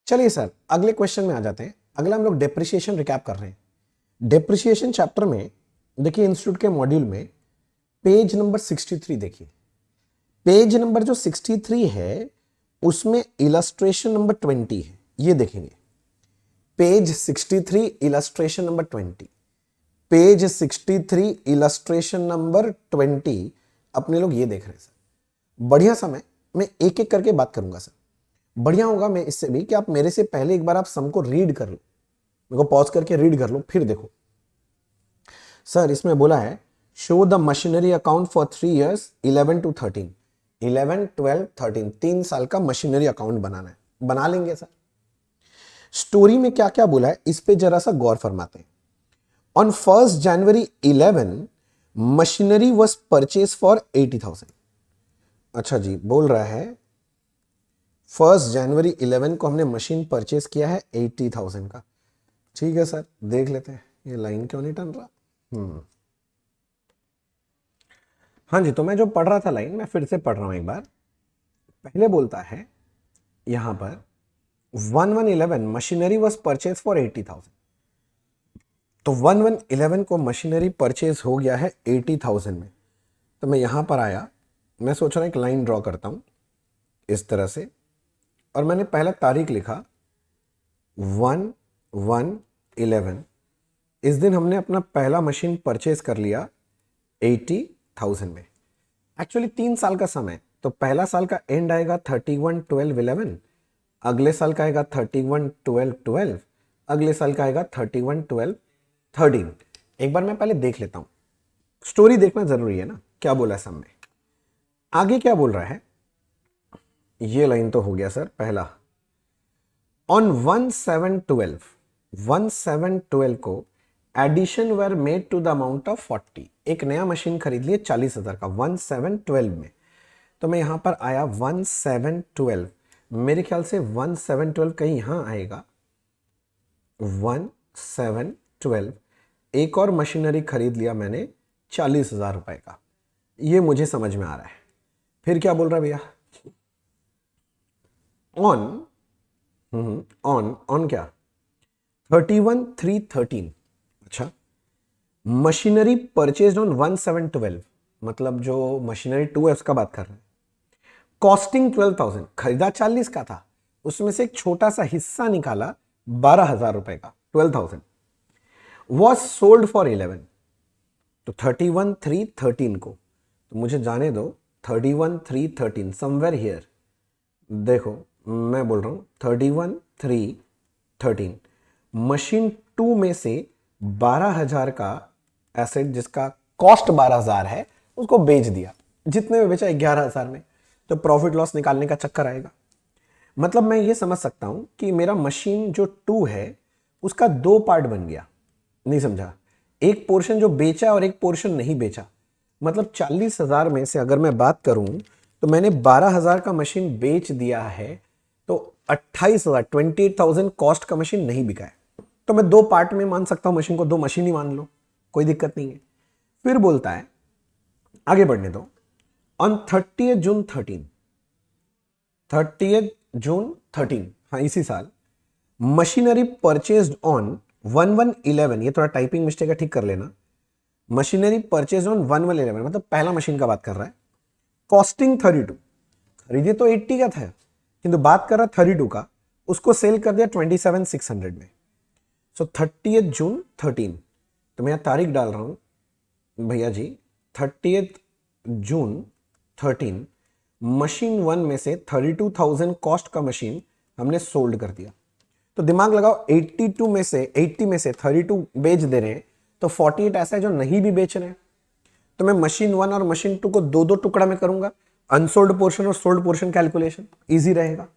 चलिए सर अगले क्वेश्चन में आ जाते हैं। अगला हम लोग डेप्रिसिएशन रिकैप कर रहे हैं। डेप्रिसिएशन चैप्टर में देखिए इंस्टीट्यूट के मॉड्यूल में पेज नंबर 63 देखिए। पेज नंबर जो 63 है उसमें इलस्ट्रेशन नंबर 20 है, ये देखेंगे। Page 63 illustration number 20, page 63 illustration number 20 अपने लोग ये देख रहे हैं सर। बढ़िया समय मैं एक एक करके बात करूंगा सर। बढ़िया होगा मैं इससे भी कि आप मेरे से पहले एक बार आप सम को रीड कर लो, मेरे को पॉज करके रीड कर लो, फिर देखो। सर इसमें बोला है show the machinery account for 3 years 11 to 13, 11, 12, 13 3 साल का मशीनरी अकाउंट बनाना है। बना लेंगे सर। स्टोरी में क्या क्या बोला है इस पे जरा सा गौर फरमाते हैं। On 1st January 11 machinery was purchase for 80,000। अच्छा जी, बोल रहा है 1st January 11 को हमने मशीन परचेज किया है 80,000 का। ठीक है सर, देख लेते हैं ये लाइन क्यों नहीं टन रहा। हाँ जी, तो मैं जो पढ़ रहा था लाइन मैं फिर से पढ़ रहा हूं एक बार। पहले बोलता है यहां पर 1111 मशीनरी वॉज परचेज फॉर 80,000। तो 1111 को मशीनरी परचेज हो गया है 80,000 में। तो मैं यहां पर आया, मैं सोच रहा हूं एक लाइन ड्रॉ करता हूं इस तरह से, और मैंने पहला तारीख लिखा 1/1/11। इस दिन हमने अपना पहला मशीन परचेज कर लिया 80,000 में। एक्चुअली 3 साल का समय, तो पहला साल का एंड आएगा 31/12/11, अगले साल का आएगा 31/12/12, अगले साल का आएगा 31/12/13। एक बार मैं पहले देख लेता हूं, स्टोरी देखना जरूरी है ना, क्या बोला है सब में। आगे क्या बोल रहा है, ये लाइन तो हो गया सर पहला। ऑन 1/7/12 1/7/12 को addition were made to the amount of 40। एक नया मशीन खरीद लिए 40,000 का 1/7/12 में। तो मैं यहां पर आया 1/7/12, मेरे ख्याल से 1/7/12 कहीं यहां आएगा 1/7/12। एक और मशीनरी खरीद लिया मैंने 40,000 रुपए का, ये मुझे समझ में आ रहा है। फिर क्या बोल रहा है भैया, ऑन ऑन क्या 31/3/13। अच्छा, मशीनरी परचेज ऑन 1/7/12, मतलब जो मशीनरी 2 है उसका बात कर रहे हैं। कॉस्टिंग 12,000, खरीदा 40 का था, उसमें से एक छोटा सा हिस्सा निकाला 12,000 रुपए का 12,000। वॉज सोल्ड फॉर 11, तो 31/3/13 को, तो मुझे जाने दो 31/3/13 समवेयर हियर। देखो मैं बोल रहा हूं 31/3/13 मशीन 2 में से 12,000 का एसेट जिसका कॉस्ट 12,000 है उसको बेच दिया। जितने में बेचा 11,000 में, तो प्रॉफिट लॉस निकालने का चक्कर आएगा। मतलब मैं ये समझ सकता हूं कि मेरा मशीन जो 2 है उसका 2 पार्ट बन गया। नहीं समझा, एक पोर्शन जो बेचा और एक पोर्शन नहीं बेचा। मतलब 40,000 में से अगर मैं बात करूं तो मैंने 12,000 का मशीन बेच दिया है, तो 28,000 28,000 कॉस्ट का मशीन नहीं बिका है। तो मैं 2 पार्ट में मान सकता हूं मशीन को, 2 मशीन ही मान लो, कोई दिक्कत नहीं है। फिर बोलता है, आगे बढ़ने दो, ऑन 30 जून 13 30 जून 13, हाँ इसी साल, मशीनरी परचेज्ड ऑन 1/1/11। ये थोड़ा टाइपिंग मिस्टेक है, ठीक कर लेना। मशीनरी परचेज ऑन 1/1/11 मतलब पहला मशीन का बात कर रहा है। कॉस्टिंग 32, खरीदे तो 80 का था किंतु बात कर रहा 32 का, उसको सेल कर दिया 27,600 में। सो 30 जून 13, तो मैं यहां तारीख डाल रहा हूं भैया जी 30 जून 13। मशीन 1 में से 32,000 कॉस्ट का मशीन हमने सोल्ड कर दिया। तो दिमाग लगाओ 82 में से 80 में से 32 बेच दे रहे हैं, तो 48 ऐसा है जो नहीं भी बेच रहे हैं। तो मैं मशीन 1 और मशीन 2 को 2-2 टुकड़ा में करूंगा, अनसोल्ड पोर्शन और सोल्ड पोर्शन कैलकुलेशन इजी रहेगा।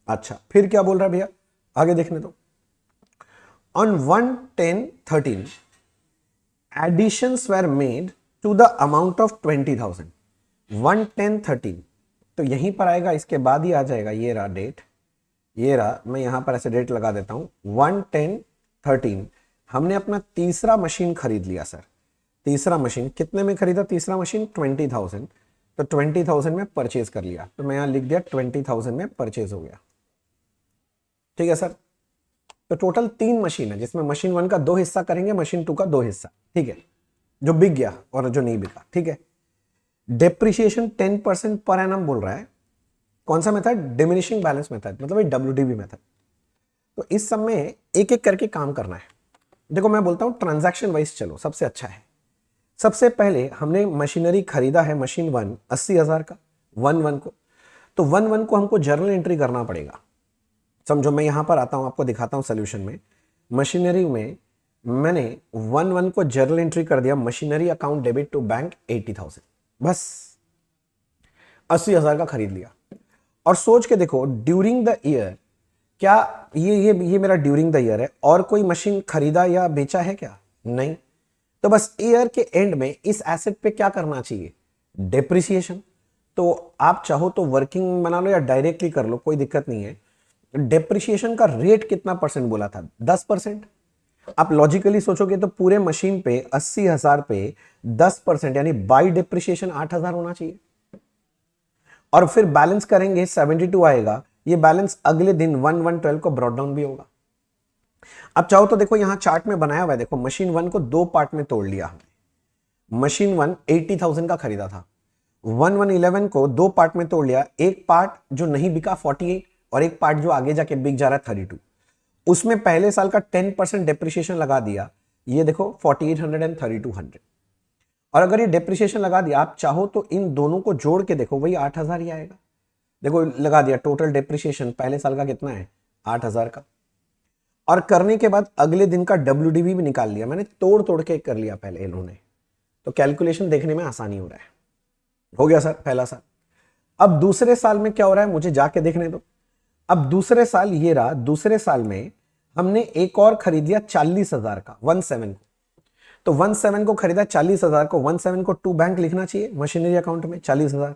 अच्छा, फिर क्या बोल रहा है भैया, आगे देखने दो। On 1/10/13 additions were made to the amount of 20,000। 1/10/13, तो यहीं पर आएगा, इसके बाद ही आ जाएगा, ये रहा डेट, ये रहा, मैं यहां पर ऐसे डेट लगा देता हूं 1/10/13। हमने अपना तीसरा मशीन खरीद लिया सर। तीसरा मशीन कितने में खरीदा, तीसरा मशीन 20,000, तो 20,000 में परचेज कर लिया। तो मैं यहां लिख दिया 20,000 में परचेज हो गया। ठीक है सर। तो टोटल 3 मशीन है, जिसमें मशीन 1 का 2 हिस्सा करेंगे, मशीन 2 का 2 हिस्सा, ठीक है, जो बिक गया और जो नहीं बिका, ठीक है। डेप्रिसिएशन 10% पर एनम बोल रहा है। कौन सा मेथड? डिमिनिशिंग बैलेंस मेथड, मतलब WDV मेथड। तो इस सब में एक एक करके काम करना है। देखो मैं बोलता हूं ट्रांजैक्शन वाइज चलो, सबसे अच्छा है। सबसे पहले हमने मशीनरी खरीदा है, मशीन 1 80,000 का, 1 को। तो 1 को हमको जर्नल एंट्री करना पड़ेगा। समझो मैं यहां पर आता हूं, आपको दिखाता हूं सोल्यूशन में। मशीनरी में मैंने 1 को जर्नल एंट्री कर दिया, machinery account debit to bank 80,000, बस 80,000 का खरीद लिया। और सोच के देखो ड्यूरिंग द ईयर, क्या ये मेरा ड्यूरिंग द ईयर है, और कोई मशीन खरीदा या बेचा है क्या? नहीं। तो बस ईयर के एंड में इस एसेट पे क्या करना चाहिए? डेप्रिसिएशन। तो आप चाहो तो वर्किंग बना लो या डायरेक्टली कर लो, कोई दिक्कत नहीं है। डेप्रिसिएशन का रेट कितना परसेंट बोला था? 10%। आप लॉजिकली सोचोगे तो पूरे मशीन पे 80,000 पे 10%, यानी बाई डेप्रिसिएशन 8,000 होना चाहिए। और फिर बैलेंस करेंगे 72 आएगा, ये बैलेंस अगले दिन 1/1/12 को ब्रॉड डाउन भी होगा। अब चाहो तो देखो यहां चार्ट में बनाया हुआ है, देखो मशीन 1 को 2 पार्ट में तोड़ लिया हमने। मशीन 1 80,000 का खरीदा था, 1111 को 2 पार्ट में तोड़ लिया। एक पार्ट जो नहीं बिका 48, और एक पार्ट जो आगे जाके बिक जा रहा है 32। उसमें पहले साल का 10% डेप्रिसिएशन लगा दिया, ये देखो 4800 एंड 3200। और अगर ये डेप्रिसिएशन लगा दिया, आप चाहो तो इन दोनों को जोड़ के देखो, वही 8,000 ही आएगा। देखो लगा दिया, टोटल डेप्रिसिएशन पहले साल का कितना है? 8,000 का। और करने के बाद अगले दिन का WDV भी निकाल लिया मैंने, तोड़ तोड़ के कर लिया पहले इन्होंने, तो कैलकुलेशन देखने में आसानी हो रहा है। हो गया सर पहला साल। अब दूसरे साल में क्या हो रहा है मुझे जाके देखने दो। अब दूसरे साल ये रहा, दूसरे साल में हमने एक और खरीद लिया 40,000 का, 17 को। तो 17 को खरीदा 40,000 को, 17 को टू बैंक लिखना चाहिए मशीनरी अकाउंट में 40,000।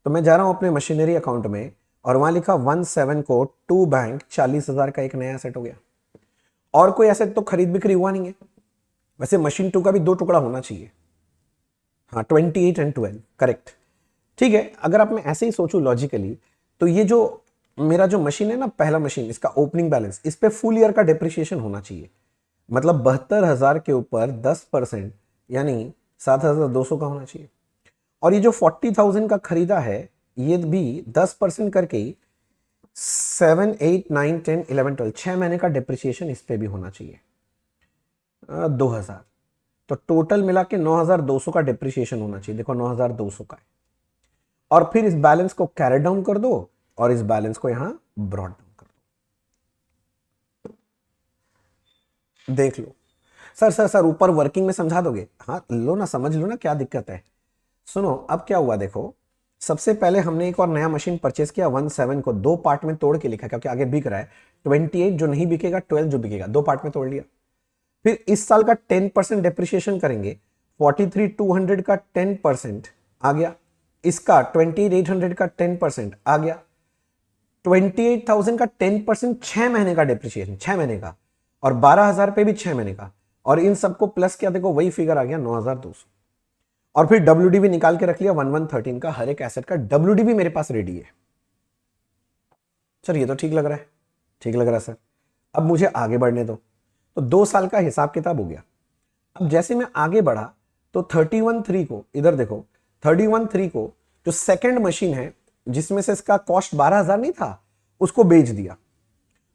तो मैं जा रहा हूं अपने मशीनरी अकाउंट में और वहां लिखा 17 को टू बैंक 40,000 का एक नया एसेट हो गया। और कोई एसेट तो खरीद बिक्री हुआ नहीं है। वैसे मशीन 2 का भी 2 टुकड़ा होना चाहिए, हाँ 28 एंड 12 करेक्ट, ठीक है। अगर आप मैं ऐसे ही सोचूं लॉजिकली, तो ये जो मेरा जो मशीन है ना, पहला मशीन, इसका ओपनिंग बैलेंस, इस पे फुल ईयर का डेप्रिसिएशन होना चाहिए। मतलब 72,000 के ऊपर 10%, यानी 7,200 का होना चाहिए। और ये जो 40,000 का खरीदा है, ये भी 10% करके 7, 8, 9, 10, 11, 12 6 महीने का डेप्रिसिएशन इस पे भी होना चाहिए, 2,000। तो टोटल मिला के 9,200 का डेप्रिसिएशन होना चाहिए। देखो 9,200 का है। और फिर इस बैलेंस को कैरी डाउन कर दो और इस बैलेंस को यहां ब्रॉड डाउन कर दो। देख लो सर ऊपर वर्किंग में समझा दोगे? हाँ लो ना, समझ लो ना, क्या दिक्कत है। सुनो अब क्या हुआ देखो, सबसे पहले हमने एक और नया मशीन परचेस किया, 17 को 2 पार्ट में तोड़ के लिखा क्योंकि आगे बिक रहा है। 28 जो नहीं बिकेगा, 12 जो बिकेगा, 2 पार्ट में तोड़ लिया। फिर इस साल का 10% डेप्रिसिएशन करेंगे, 43,200 का 10% आ गया, इसका 28,800 का 10% आ गया, 28,000 का 10% 6 महीने का डेप्रिसिएशन, 6 महीने का, और 12,000 पे भी 6 महीने का, और इन सबको प्लस किया, देखो वही फिगर आ गया 9,200। और फिर WDV निकाल के रख लिया 1113 का, हर एक एसेट का WDV मेरे पास रेडी है। सर ये तो ठीक लग रहा है, ठीक लग रहा है सर। अब मुझे आगे बढ़ने दो। तो 2 साल का हिसाब किताब हो गया। अब जैसे मैं आगे बढ़ा तो 31/3 को, इधर देखो 31/3 को जो सेकंड मशीन है, जिसमें से इसका कॉस्ट 12,000 नहीं था, उसको बेच दिया।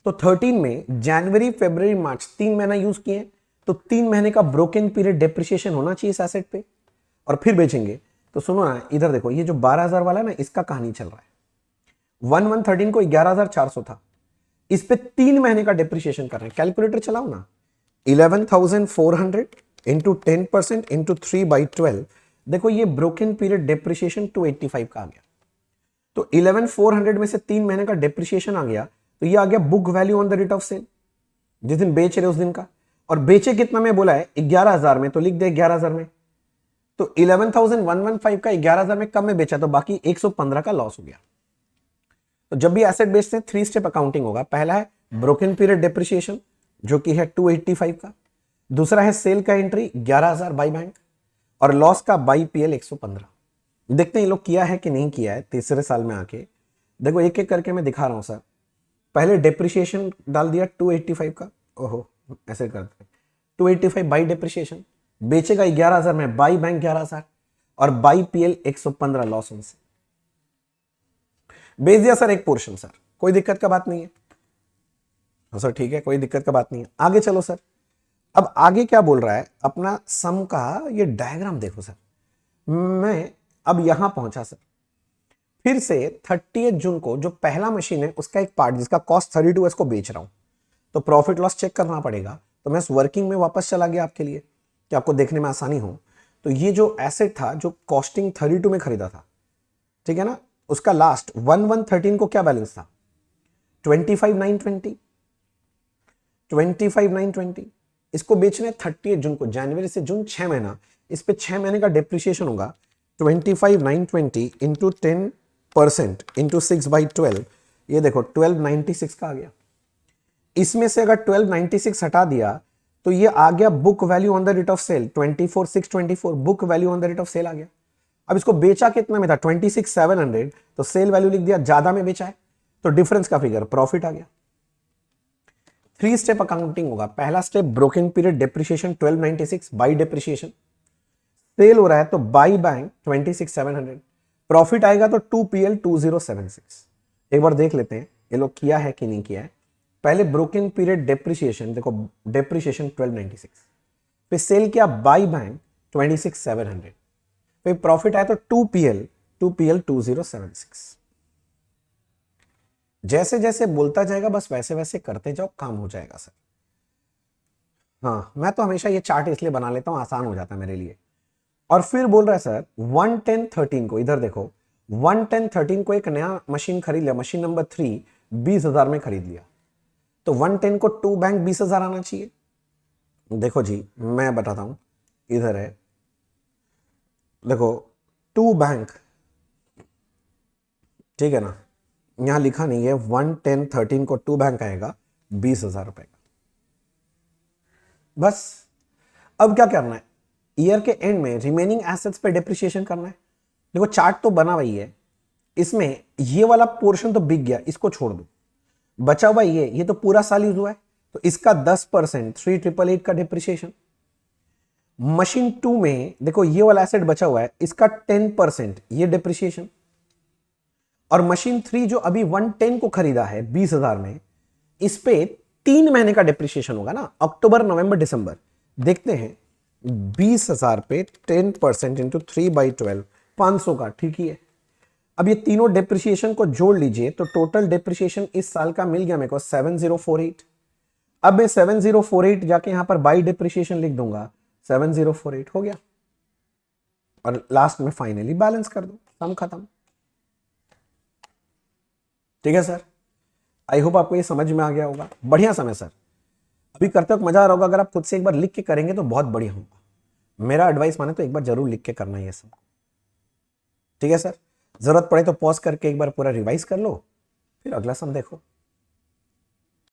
तो 13 में जनवरी फरवरी मार्च 3 महीना यूज किए, तो 3 महीने का ब्रोकन पीरियड डेप्रिसिएशन होना चाहिए इस एसेट पे, और फिर बेचेंगे। तो सुनो ना, इधर देखो ये जो 12,000 वाला है ना, इसका कहानी चल रहा है। 1113 को 11,400 था, इस पे 3 महीने का डेप्रिसिएशन कर रहे हैं। कैलकुलेटर चलाओ ना, 11,400 इंटू 10% इंटू 3/12, देखो ये ब्रोकन पीरियड डेप्रिसिएशन 285 का आ गया। तो 11,400 में से 3 महीने का डेप्रिसिएशन आ गया, तो ये आ गया book value on the rate of sale, जिस दिन बेच रहे उस दिन का। और बेचे कितना में बोला है? 11,000 में, तो लिख दे 11,000 में। तो 11,115 का 11,000 में कम में बेचा, तो बाकी 115 का लॉस हो गया। तो जब भी एसेट बेचते हैं 3 स्टेप अकाउंटिंग होगा। पहला है ब्रोकन पीरियड डेप्रिसिएशन, जो कि है 285 का। दूसरा है सेल का एंट्री 11,000 बाई बैंक, और लॉस का बाई PL 115। देखते हैं ये लोग किया है कि नहीं किया है तीसरे साल में आके। देखो एक एक करके मैं दिखा रहा हूं सर। पहले डेप्रिसिएशन डाल दिया 285 का, ओहो ऐसे करते हैं 285 बाई डेप्रिसिएशन, बेचेगा 11,000 में, बाई बैंक 11,000 और बाई पीएल 115 लॉस उनसे बेच दिया सर एक पोर्शन। सर कोई दिक्कत का बात नहीं है। हाँ सर ठीक है, कोई दिक्कत का बात नहीं है। आगे चलो सर, अब आगे क्या बोल रहा है अपना सम का ये डायग्राम देखो सर। मैं अब यहां पहुंचा सर, फिर से 30 जून को जो पहला मशीन है उसका एक पार्ट जिसका कॉस्ट 32 है इसको बेच रहा हूं, तो प्रॉफिट लॉस चेक करना पड़ेगा। तो मैं उस वर्किंग में वापस चला गया आपके लिए कि आपको देखने में आसानी हो। तो ये जो एसेट था जो कॉस्टिंग 32 में खरीदा था, ठीक है ना, उसका लास्ट 1113 को क्या बैलेंस था 25,920, 25,920 इसको बेचने 30 जून को, जनवरी से जून 6 महीना, इस पे 6 महीने का डेप्रिसिएशन होगा। 25,920 इंटू 10% इंटू 6/12, ये देखो 1296 का आ गया। इसमें से अगर 1296 हटा दिया तो ये आ गया book value on the rate of sale 24,624, book value on the rate of sale आ गया। अब इसको बेचा कितना में था 26,700, तो सेल वैल्यू लिख दिया, ज्यादा में बेचा है तो डिफरेंस का फिगर प्रॉफिट आ गया। 3 स्टेप अकाउंटिंग होगा। पहला step broken period depreciation 1296 by depreciation, sale हो रहा है तो बाई बैंक 26,700, प्रॉफिट आएगा तो 2PL 2076। एक बार देख लेते हैं ये लोग किया है कि नहीं किया है। पहले ब्रोकिंग पीरियड डेप्रिसिएशन देखो, डेप्रिसिएशन 1296, फिर सेल किया बाई बैंक 26,700, फिर प्रॉफिट आया तो 2PL 2076। जैसे जैसे बोलता जाएगा बस वैसे वैसे करते जाओ, काम हो जाएगा सर। हाँ मैं तो हमेशा ये चार्ट इसलिए बना लेता हूं, आसान हो जाता है मेरे लिए। और फिर बोल रहा है सर 11013 को, इधर देखो 11013 को एक नया मशीन खरीद लिया, मशीन नंबर 3 20,000 में खरीद लिया, तो 110 को 2 बैंक 20,000 आना चाहिए। देखो जी मैं बताता हूं, इधर है देखो 2 बैंक, ठीक है ना, यहां लिखा नहीं है 11013 को 2 बैंक आएगा 20,000 रुपए का। बस अब क्या करना है, ईयर के एंड में रिमेनिंग एसेट्स पे डेप्रिसिएशन करना है। देखो चार्ट तो बना हुआ ही है, इसमें ये वाला पोर्शन तो बिक गया, इसको छोड़ दो, बचा हुआ ये तो पूरा साल यूज हुआ है, तो इसका 10% 3888 का डेप्रिसिएशन। मशीन 2 में देखो ये वाला एसेट बचा हुआ है, इसका 10% ये डेप्रिसिएशन। और मशीन 3 जो अभी 110 को खरीदा है 20,000 में, इस पे 3 महीने का डेप्रिसिएशन होगा ना, अक्टूबर नवंबर दिसंबर। देखते हैं 20,000 पे 10% इंटू 3/12 500 का, ठीक ही है। अब ये तीनों डेप्रिसिएशन को जोड़ लीजिए तो टोटल डेप्रिसिएशन इस साल का मिल गया मेरे को 7048। अब मैं 7048 जाके यहां पर बाई डेप्रिसिएशन लिख दूंगा, 7048 हो गया और लास्ट में फाइनली बैलेंस कर दो, सम खत्म। ठीक है सर, आई होप आपको ये समझ में आ गया होगा। बढ़िया समय सर, अभी करते वक्त मजा आ रहा होगा। अगर आप खुद से एक बार लिख के करेंगे तो बहुत बढ़िया होगा। मेरा एडवाइस माने तो एक बार जरूर लिख के करना है सब। ठीक है सर, जरूरत पड़े तो पॉज करके एक बार पूरा रिवाइज कर लो, फिर अगला सम देखो।